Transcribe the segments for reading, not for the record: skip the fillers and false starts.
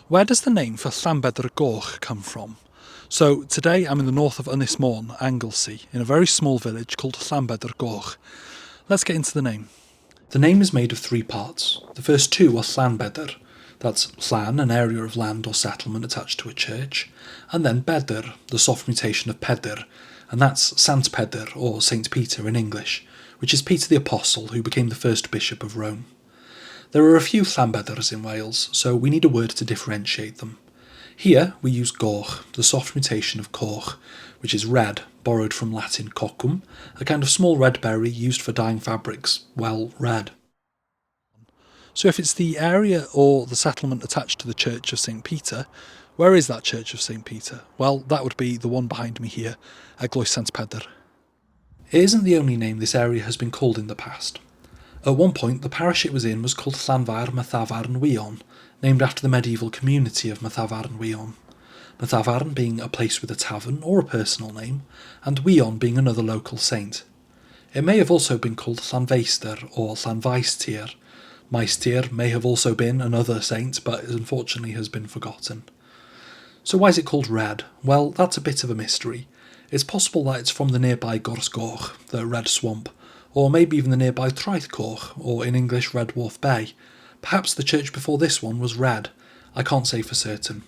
Where does the name for Llanbedr-goch come from? So today I'm in the north of Ynys Môn, Anglesey, in a very small village called Llanbedr-goch. Let's get into the name. The name is made of three parts. The first two are Llanbedr, that's Llan, an area of land or settlement attached to a church, and then Bedr, the soft mutation of Pedr, and that's Sant Pedr or Saint Peter in English, which is Peter the Apostle who became the first bishop of Rome. There are a few Llanbedrs in Wales, so we need a word to differentiate them. Here we use goch, the soft mutation of coch, which is red, borrowed from Latin coccum, a kind of small red berry used for dyeing fabrics, well, red. So if it's the area or the settlement attached to the Church of St Peter, where is that Church of St Peter? Well, that would be the one behind me here, Eglwys Sant Pedr. It isn't the only name this area has been called in the past. At one point, the parish it was in was called Llanfair-Mathafarn-Wion, named after the medieval community of Mathafarn-Wion. Mathafarn being a place with a tavern or a personal name, and Wion being another local saint. It may have also been called Llanfeistr or Llanfaistr. Maestr may have also been another saint, but unfortunately has been forgotten. So why is it called red? Well, that's a bit of a mystery. It's possible that it's from the nearby Goch, the Red Swamp, or maybe even the nearby Traeth-goch, or in English Red Dwarf Bay. Perhaps the church before this one was red. I can't say for certain.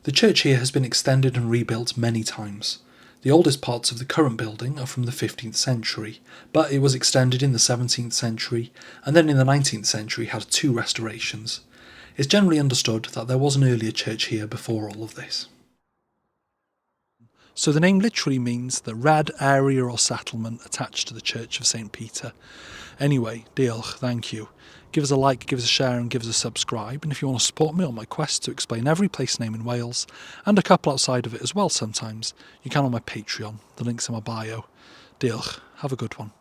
The church here has been extended and rebuilt many times. The oldest parts of the current building are from the 15th century, but it was extended in the 17th century, and then in the 19th century had two restorations. It's generally understood that there was an earlier church here before all of this. So the name literally means the red area or settlement attached to the Church of St Peter. Anyway, diolch, thank you. Give us a like, give us a share and give us a subscribe, and if you want to support me on my quest to explain every place name in Wales, and a couple outside of it as well sometimes, you can on my Patreon. The link's in my bio. Diolch, have a good one.